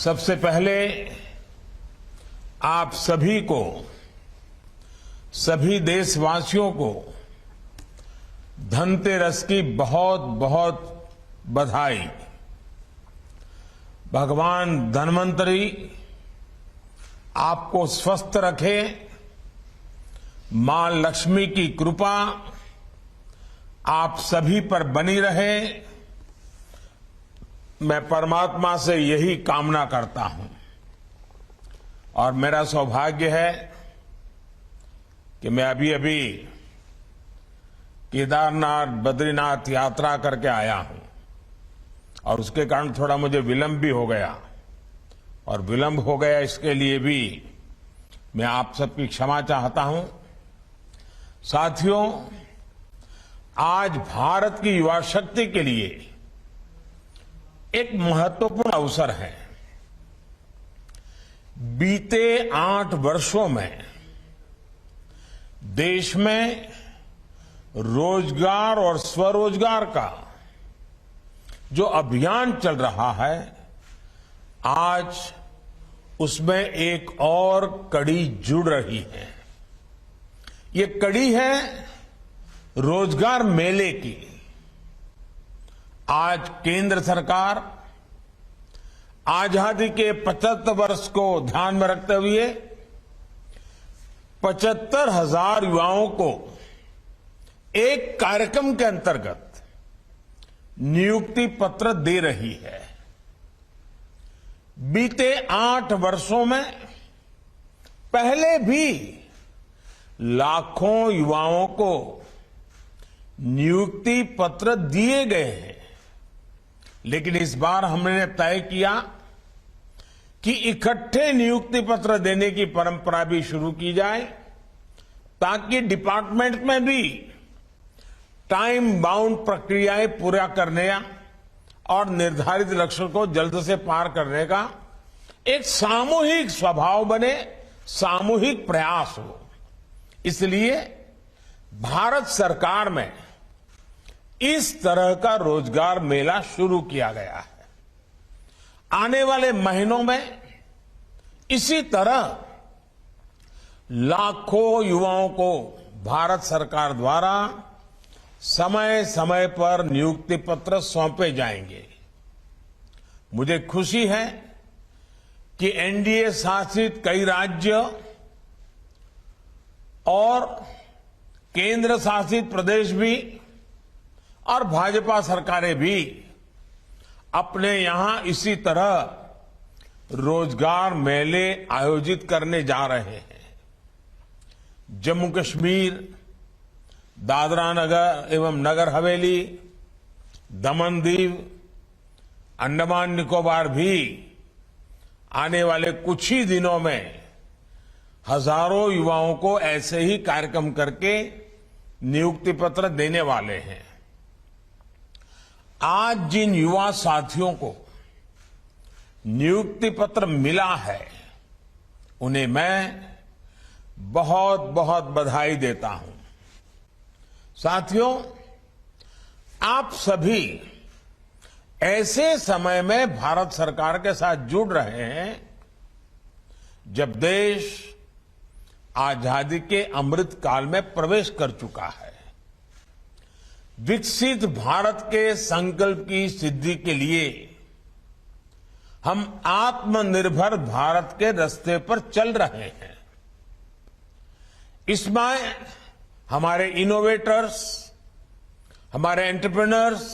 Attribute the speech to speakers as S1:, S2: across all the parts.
S1: सबसे पहले आप सभी को, सभी देशवासियों को धनतेरस की बहुत बहुत बधाई। भगवान धन्वंतरी आपको स्वस्थ रखे, मां लक्ष्मी की कृपा आप सभी पर बनी रहे। मैं परमात्मा से यही कामना करता हूं और मेरा सौभाग्य है कि मैं अभी केदारनाथ बद्रीनाथ यात्रा करके आया हूं और उसके कारण थोड़ा मुझे विलंब भी हो गया, और विलंब हो गया इसके लिए भी मैं आप सबकी क्षमा चाहता हूं। साथियों, आज भारत की युवा शक्ति के लिए एक महत्वपूर्ण अवसर है। बीते 8 वर्षों में देश में रोजगार और स्वरोजगार का जो अभियान चल रहा है, आज उसमें एक और कड़ी जुड़ रही है। ये कड़ी है रोजगार मेले की। आज केंद्र सरकार आजादी के 75 वर्ष को ध्यान में रखते हुए 75,000 युवाओं को एक कार्यक्रम के अंतर्गत नियुक्ति पत्र दे रही है। बीते 8 वर्षों में पहले भी लाखों युवाओं को नियुक्ति पत्र दिए गए हैं, लेकिन इस बार हमने तय किया कि इकट्ठे नियुक्ति पत्र देने की परंपरा भी शुरू की जाए, ताकि डिपार्टमेंट में भी टाइम बाउंड प्रक्रियाएं पूरा करने और निर्धारित लक्ष्य को जल्द से पार करने का एक सामूहिक स्वभाव बने, सामूहिक प्रयास हो। इसलिए भारत सरकार में इस तरह का रोजगार मेला शुरू किया गया है। आने वाले महीनों में इसी तरह लाखों युवाओं को भारत सरकार द्वारा समय समय पर नियुक्ति पत्र सौंपे जाएंगे। मुझे खुशी है कि एनडीए शासित कई राज्य और केंद्र शासित प्रदेश भी और भाजपा सरकारें भी अपने यहां इसी तरह रोजगार मेले आयोजित करने जा रहे हैं। जम्मू कश्मीर, दादरा नगर एवं नगर हवेली, दमन दीव, अंडमान निकोबार भी आने वाले कुछ ही दिनों में हजारों युवाओं को ऐसे ही कार्यक्रम करके नियुक्ति पत्र देने वाले हैं। आज जिन युवा साथियों को नियुक्ति पत्र मिला है, उन्हें मैं बहुत बहुत बधाई देता हूं। साथियों, आप सभी ऐसे समय में भारत सरकार के साथ जुड़ रहे हैं जब देश आजादी के अमृत काल में प्रवेश कर चुका है। विकसित भारत के संकल्प की सिद्धि के लिए हम आत्मनिर्भर भारत के रास्ते पर चल रहे हैं। इसमें हमारे इनोवेटर्स, हमारे एंटरप्रेन्योर्स,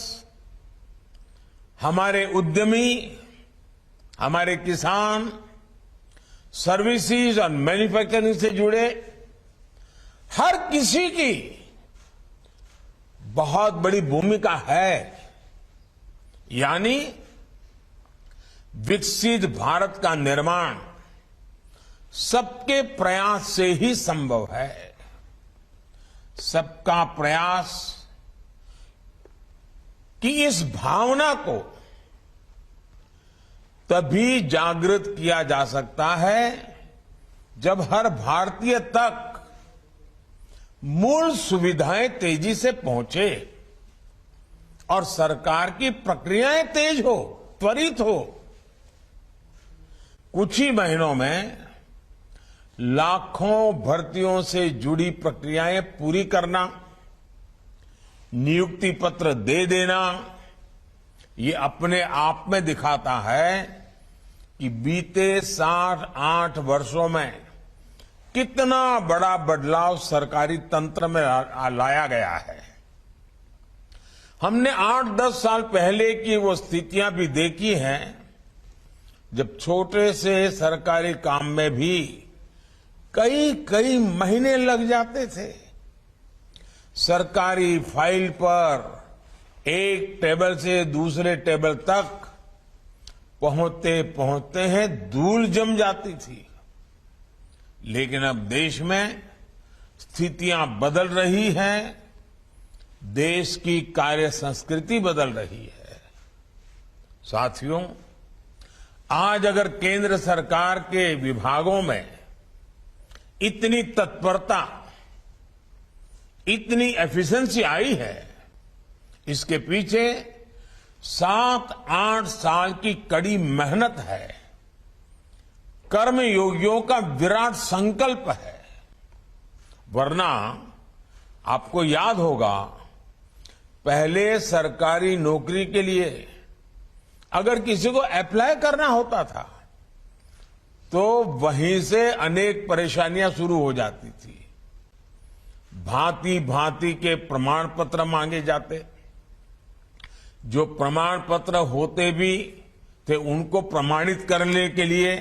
S1: हमारे उद्यमी, हमारे किसान, सर्विसेज और मैन्युफैक्चरिंग से जुड़े हर किसी की बहुत बड़ी भूमिका है। यानी विकसित भारत का निर्माण सबके प्रयास से ही संभव है। सबका प्रयास की इस भावना को तभी जागृत किया जा सकता है जब हर भारतीय तक मूल सुविधाएं तेजी से पहुंचे और सरकार की प्रक्रियाएं तेज हो, त्वरित हो। कुछ ही महीनों में लाखों भर्तियों से जुड़ी प्रक्रियाएं पूरी करना, नियुक्ति पत्र दे देना, ये अपने आप में दिखाता है कि बीते 7-8 वर्षों में कितना बड़ा बदलाव सरकारी तंत्र में लाया गया है। हमने 8-10 साल पहले की वो स्थितियां भी देखी हैं जब छोटे से सरकारी काम में भी कई महीने लग जाते थे। सरकारी फाइल पर एक टेबल से दूसरे टेबल तक पहुंचते पहुंचते हैं धूल जम जाती थी। लेकिन अब देश में स्थितियां बदल रही हैं, देश की कार्य संस्कृति बदल रही है। साथियों, आज अगर केंद्र सरकार के विभागों में इतनी तत्परता, इतनी एफिशिएंसी आई है, इसके पीछे 7-8 साल की कड़ी मेहनत है, कर्मयोगियों का विराट संकल्प है। वरना आपको याद होगा, पहले सरकारी नौकरी के लिए अगर किसी को अप्लाई करना होता था तो वहीं से अनेक परेशानियां शुरू हो जाती थी। भांति भांति के प्रमाण पत्र मांगे जाते, जो प्रमाण पत्र होते भी थे उनको प्रमाणित करने के लिए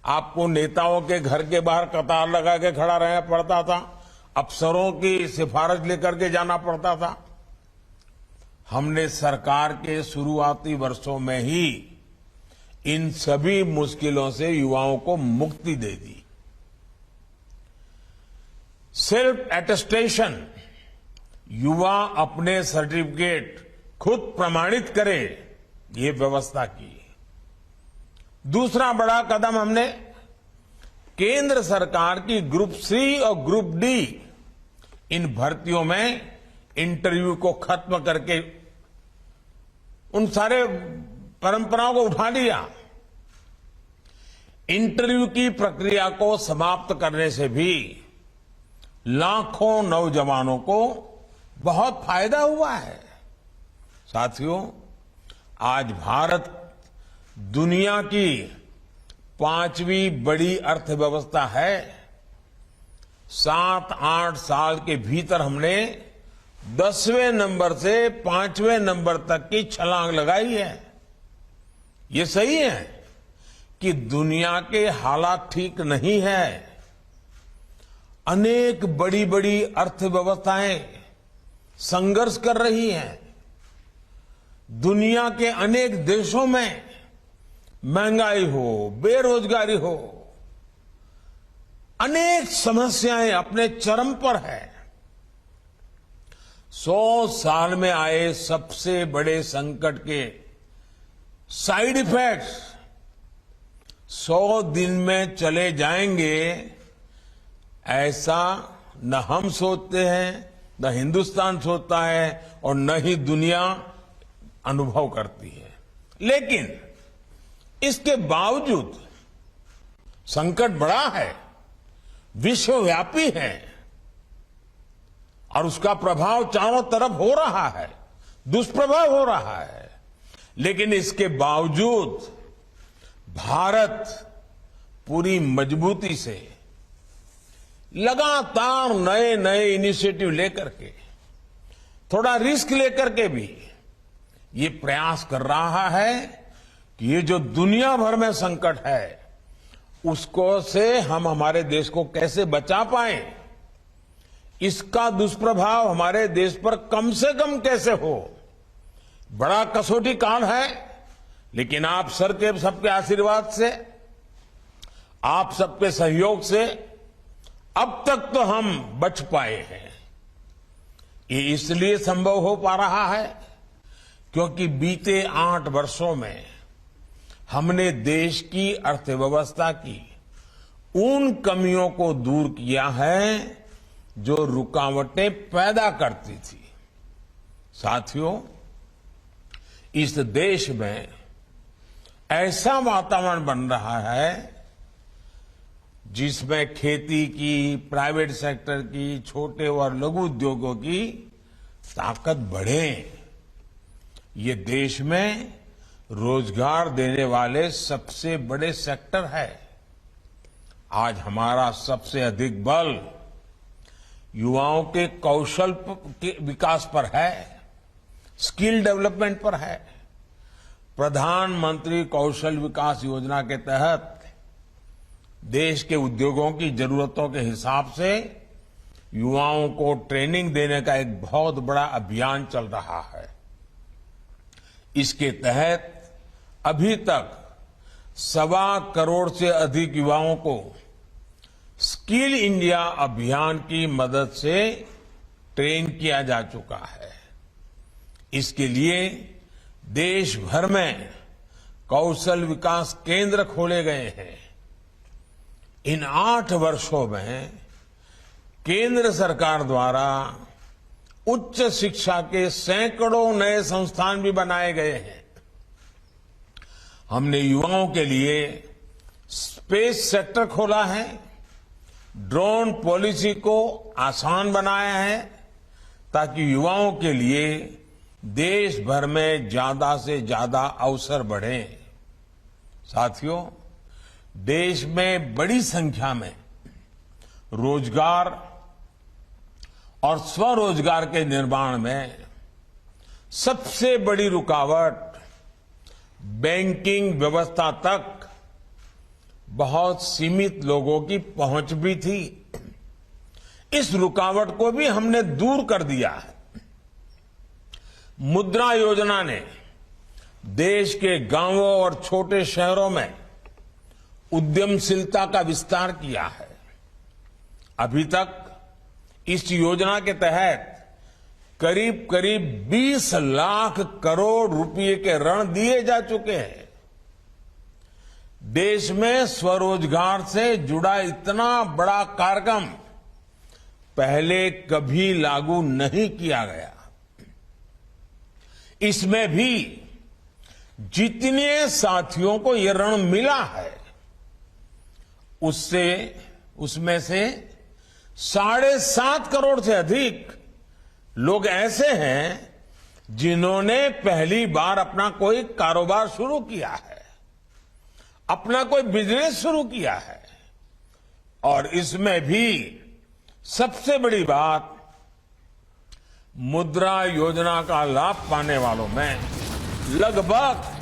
S1: आपको नेताओं के घर के बाहर कतार लगा के खड़ा रहना पड़ता था, अफसरों की सिफारिश लेकर के जाना पड़ता था। हमने सरकार के शुरुआती वर्षों में ही इन सभी मुश्किलों से युवाओं को मुक्ति दे दी। सेल्फ एटेस्टेशन, युवा अपने सर्टिफिकेट खुद प्रमाणित करे, ये व्यवस्था की। दूसरा बड़ा कदम हमने केंद्र सरकार की ग्रुप सी और ग्रुप डी इन भर्तियों में इंटरव्यू को खत्म करके उन सारे परंपराओं को उठा लिया। इंटरव्यू की प्रक्रिया को समाप्त करने से भी लाखों नौजवानों को बहुत फायदा हुआ है। साथियों, आज भारत दुनिया की 5वीं बड़ी अर्थव्यवस्था है। 7-8 साल के भीतर हमने 10वें नंबर से 5वें नंबर तक की छलांग लगाई है। ये सही है कि दुनिया के हालात ठीक नहीं है। अनेक बड़ी बड़ी अर्थव्यवस्थाएं संघर्ष कर रही हैं। दुनिया के अनेक देशों में महंगाई हो, बेरोजगारी हो, अनेक समस्याएं अपने चरम पर है। 100 साल में आए सबसे बड़े संकट के साइड इफेक्ट्स 100 दिन में चले जाएंगे, ऐसा न हम सोचते हैं, न हिंदुस्तान सोचता है और न ही दुनिया अनुभव करती है। लेकिन इसके बावजूद संकट बड़ा है, विश्वव्यापी है और उसका प्रभाव चारों तरफ हो रहा है, दुष्प्रभाव हो रहा है। लेकिन इसके बावजूद भारत पूरी मजबूती से लगातार नए नए इनिशिएटिव लेकर के, थोड़ा रिस्क लेकर के भी ये प्रयास कर रहा है कि ये जो दुनिया भर में संकट है उसको से हम हमारे देश को कैसे बचा पाएं, इसका दुष्प्रभाव हमारे देश पर कम से कम कैसे हो। बड़ा कसौटी काल है, लेकिन आप सबके आशीर्वाद से, आप सबके सहयोग से अब तक तो हम बच पाए हैं। ये इसलिए संभव हो पा रहा है क्योंकि बीते 8 वर्षों में हमने देश की अर्थव्यवस्था की उन कमियों को दूर किया है जो रुकावटें पैदा करती थी। साथियों, इस देश में ऐसा वातावरण बन रहा है जिसमें खेती की, प्राइवेट सेक्टर की, छोटे और लघु उद्योगों की ताकत बढ़े। ये देश में रोजगार देने वाले सबसे बड़े सेक्टर है। आज हमारा सबसे अधिक बल युवाओं के कौशल के विकास पर है, स्किल डेवलपमेंट पर है। प्रधानमंत्री कौशल विकास योजना के तहत देश के उद्योगों की जरूरतों के हिसाब से युवाओं को ट्रेनिंग देने का एक बहुत बड़ा अभियान चल रहा है। इसके तहत अभी तक 1.25 करोड़ से अधिक युवाओं को स्किल इंडिया अभियान की मदद से ट्रेन किया जा चुका है। इसके लिए देश भर में कौशल विकास केंद्र खोले गए हैं। इन 8 वर्षों में केंद्र सरकार द्वारा उच्च शिक्षा के सैकड़ों नए संस्थान भी बनाए गए हैं। हमने युवाओं के लिए स्पेस सेक्टर खोला है, ड्रोन पॉलिसी को आसान बनाया है ताकि युवाओं के लिए देश भर में ज्यादा से ज्यादा अवसर बढ़े। साथियों, देश में बड़ी संख्या में रोजगार और स्वरोजगार के निर्माण में सबसे बड़ी रुकावट बैंकिंग व्यवस्था तक बहुत सीमित लोगों की पहुंच भी थी। इस रुकावट को भी हमने दूर कर दिया है। मुद्रा योजना ने देश के गांवों और छोटे शहरों में उद्यमशीलता का विस्तार किया है। अभी तक इस योजना के तहत करीब करीब 20 लाख करोड़ रुपए के ऋण दिए जा चुके हैं। देश में स्वरोजगार से जुड़ा इतना बड़ा कार्यक्रम पहले कभी लागू नहीं किया गया। इसमें भी जितने साथियों को ये ऋण मिला है उसमें से 7.5 करोड़ से अधिक लोग ऐसे हैं जिन्होंने पहली बार अपना कोई कारोबार शुरू किया है, अपना कोई बिजनेस शुरू किया है। और इसमें भी सबसे बड़ी बात, मुद्रा योजना का लाभ पाने वालों में लगभग